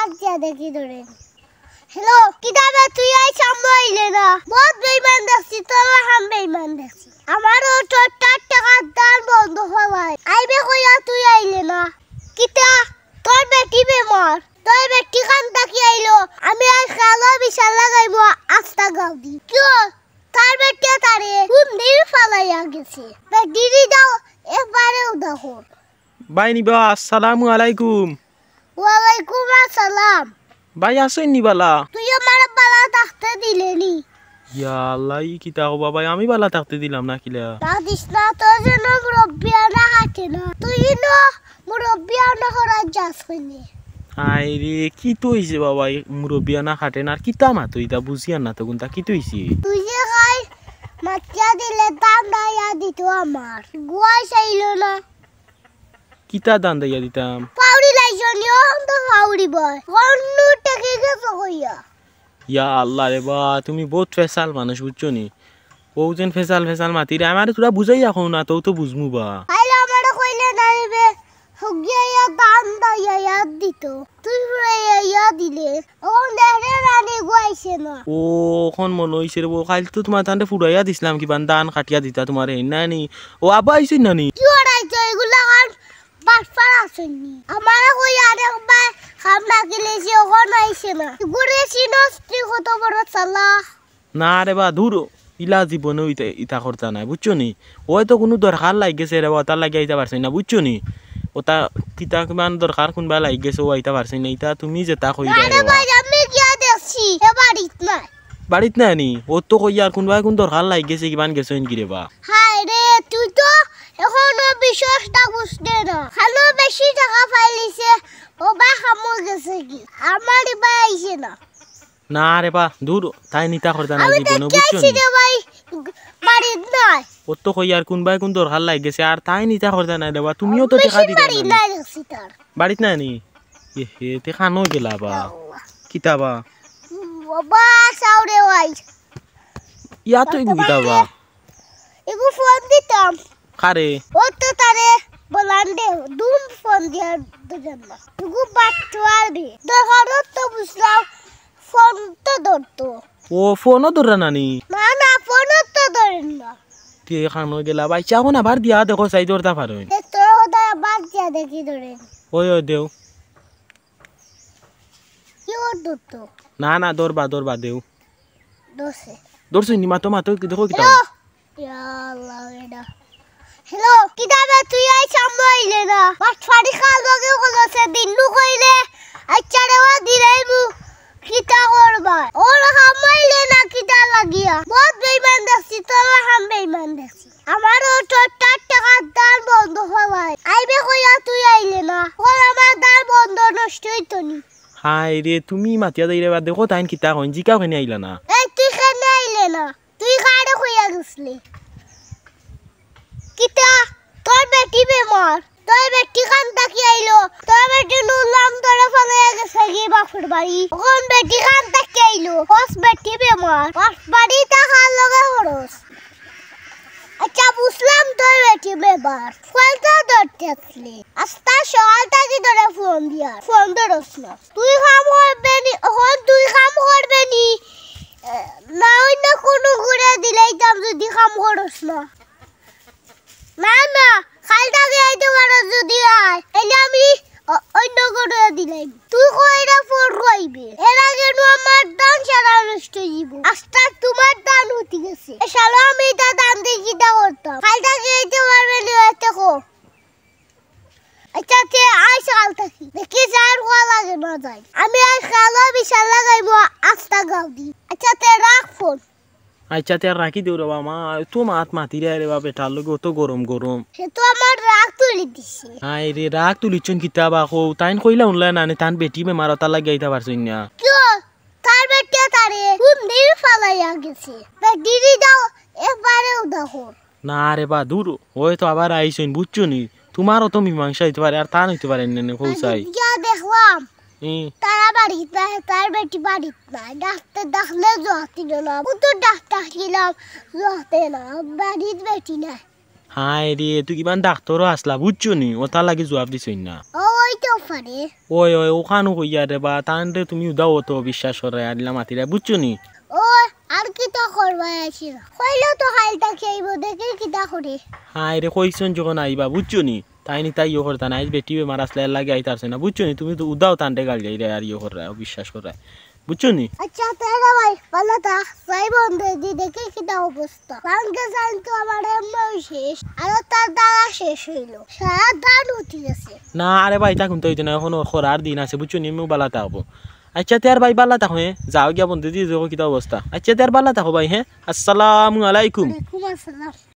বাচ্চা দেখি ধরে হ্যালো কিতাবে তুই আই সামনে আইলে না বহুত বেঈমান দেখছি তোর হাম বেঈমান দেখছি আমারও তো 4 টাকার দান বন্ধ হওয়াই আইবে কইয়া তুই আইলে না কিতা তোর বেটি বেমার তোর বেটি খান তাকি আইলো আমি আর খালো বিশাল লাগাইবো আস্তা গাও দি কিও তার বেটি তারে কোন দিন ফালাইয়া গেছে বেটি দাও একবারেও দেখো ভাই নিবা আসসালামু আলাইকুম ওয়ালাইকুম আসসালাম ভাই আসেন নি বালা তুই আমার বালা থাকতে দিলেনি ইয়া আল্লাহ কি তা গো ভাই আমি বালা থাকতে দিলাম না কিলা দাদিস না তোর জন্য মুরব্বিয়ানা হাঁটে না তুই না মুরব্বিয়ানা করা যাস কইনি হাই রে কি তো হইছে বাবা মুরব্বিয়ানা খাটে না আর কি তা মা তো ইতা বুঝিয়া না তো কোনটা কি তো হইছে তুই যে খাই মাটিয়া দিলে দাম দাইয়া দিত আমার গুয়াই চাইলো না কিতা দান দিয়া দিতাম পাউরি লাইছনি অন্ত পাউরি বয় কন্নু টেকে গেছে কইয়া ইয়া আল্লাহ রে বা তুমি বহুত ফেসাল মানুষ বুঝছো নি ওজন ফেসাল ফেসাল মাতি রে আমার তোরা বুঝাই রাখো না তো বুঝমু বা আইলে আমার কইলে নাইবে হুগিয়া দাম দাইয়া দিত তুই ইয়া দিলে ও দেখে রানী গুয়াইছে না ও কোন মনে হইছে রে খাইল তো তোমার তান্ডে ফুরাইয়া দিছিলাম কি দান কাটিয়া দিতা তোমার হে না নি ও আবা আইছিস না নি কি ওরাইছো এগুলা আর বাসপার আসেনি আমার কই আরেকবার খাম লাগিলেছি ওখান আইছে না ঘুরে সিনস্ত্রী কত বড় সালা না রে বা দূর ইলা জীবনে ইতা করতা নাই বুঝছো নি ওই তো কোনো দরকার লাগে গেছে রে বা তার লাগে আইতা পারছ না বুঝছো নি ওটা কিতা কিমান দরকার কোনবা লাগে গেছে ও আইতা পারছ না ইতা তুমি যেটা কই রে আরে ভাই আমি কি দেখছি এ বাড়িত না বাড়িত না নি ও তো কই আর কোনবা কোন দরকার লাগে গেছে কিমান গেছে কি রে বা হায় রে তুই তো এখনো বিশ্বাসটা বুঝতে না খালো বেশি টাকা পাইলিছে ও বা খামো গেছে কি আমার ভাই আইছে না না রে বা দূর তাই নিতা করতা না আমি জীবনে দেখছি বুঝছো নি রে ভাই বাড়িত নাই ও তো কই আর কোনবা কোন দরকার লাগে গেছে আর তাই নিতা করতা না রে বা তুমিও তো দেখা দিতা বাড়ি নাই দেখছি তার বাড়িত না নি এ হে তে খানো গেলা বা কিতা বা বাবা সাউরে ভাই ইয়া তো কিতা বা এগু ফোন দিতাম কারে ও তো তারে বলান্ডে দুম ফোন দিয়া দুজন না এগু বাটওয়ার দি দরকার তো বুঝলাম ফোন তো ধরতো ও ফোনও ধরা নানি না না ফোন তো ধরেন না তে খানো গেলা ভাই চাও না বার দিয়া দেখো সাই ধরতা পারো এ তোর কথা বাদ দিয়া দেখি ধরেন ওই দেও কি ওর ধরতো না না দরবা দেও দোষে দরছ নি মাতো দেখো কিতা হ্যালো ইয়া আল্লাহ এটা হ্যালো কিতাবে তুই আই সামনে আইলে না বাটফাড়ি খাল লগে কলছে দিনু কইলে আচ্ছা রে ও দিরাইবু কিতা করবা ওর হামাইলে না কিতা লাগিয়া বহুত বেঈমান দেখছি তোর হাম বেঈমান দেখছি আমারও তো 4 টাকার দান বন্ধ হওয়াই আইবে কইয়া তুই আইলে না ওর আমার দান বন্ধ নষ্ট হইতো নি হাই রে তুমি মাতিয়া যাইরে বা দেখো তাইন কিতা কইন জিকা কইনি আইলা না এই তুই কেন আইলে না তুই কারে কইয়া গেছলি কিতা তোর বেটি বেমার তোর বেটি খান তাকি আইলো তোর বেটি নুলাম তোরে ফলাইয়া গেছে কি বাপের বাড়ি কোন বেটি খান তাকি আইলো হস বেটি বেমার বাপ বাড়ি তা খাল লগা হরস আচ্ছা বুঝলাম তোর বেটি বেমার ফলটা ধরতে আসলি আস্তা সকালটা কি ধরে ফোন দিয়া ফোন ধরস না তুই কাম করবে নি এখন তুই কাম করবে নি না অন্য কোনো ঘুরে দিলাইতাম যদি কাম করস না না না খালটা আইতে পারো যদি আয় এলে আমি অন্য করে দিলাম তুই কইরা ফোন কইবে এর আগে আমার দান সারা নষ্ট হইব আস্তা তোমার দান হতে গেছে শালা আমি তা দান দিয়ে কিটা করতাম খালটা আইতে পারবে না এতে কো আচ্ছা তে আই সকাল থাকি দেখি যার কোয়া লাগে না যাই আমি আর খালো বিশাল লাগাইবো আস্তা গাও দি আচ্ছা তে রাখ ফোন আচ্ছা তে রাখি দেও রে মা তো মাতি রে বা বেটার লগে অত গরম সে তো আমার রাগ তুলি দিছে হাই রে রাগ তুলিছন কিতা বা কো তাইন কইলা উনলা না তান বেটি মে মারা তা লাগি আইতা পারছই না কিও তার বেটি তারে কোন দিন ফালাইয়া গেছে বেটি দাও একবারেও দেখো না রে বা দূর ওই তো আবার আইছইন বুঝছো নি তোমারও তো মীমাংসা হইতে পারে আর তা হইতে পারে না কৌসাই যা দেখলাম তারা বাড়িত না তার বেটি বাড়িত না ডাক্তার দেখলে জহাতি না ও তো ডাক্তার ছিলাম জহাতে না বাড়িত বেটি না হাই রে তুই কিমান ডাক্তারও আসলা বুঝছো নি ওটা লাগে জবাব দিছই না ওই তো পারে ওই ওই ওখানো কইয়া রে বা তানরে তুমি উদাও তো বিশ্বাস করে আদিলা মাতিরা বুঝছো নি ও আর কি তো করবা আছি কইলো তো হালটা খেইব দেখি কিটা করে হাই রে কইছন যখন আইবা বুঝছো নি তাই নি তাই ইয়ে করতা না আজ বেটি বেমার আসলে লাগে আইতারছে না বুঝছো নি তুমি তো উদাও তানরে গাল যাই রে আর ইয়ে করা বিশ্বাস করা বুঝছো নি আচ্ছা তাহলে ভাই ভালো থাক যাই বন্ধু দি দেখি কিটা অবস্থা ভাঙ্গে যান তো আমার এমনি শেষ আর তার দ্বারা শেষ হইলো সারা দান উঠে গেছে না আরে ভাই থাকুন তো না এখনো খরার দিন আছে বুঝছো নি আমিও বালা থাকবো আচ্ছা তেয়ার ভাই বালা থাকো হ্যাঁ যাও গিয়া বন্ধু দিয়ে দেখো কিটা অবস্থা আচ্ছা তেয়ার বালা থাকো ভাই হ্যাঁ আসসালামু আলাইকুম ওয়ালাইকুম আসসালাম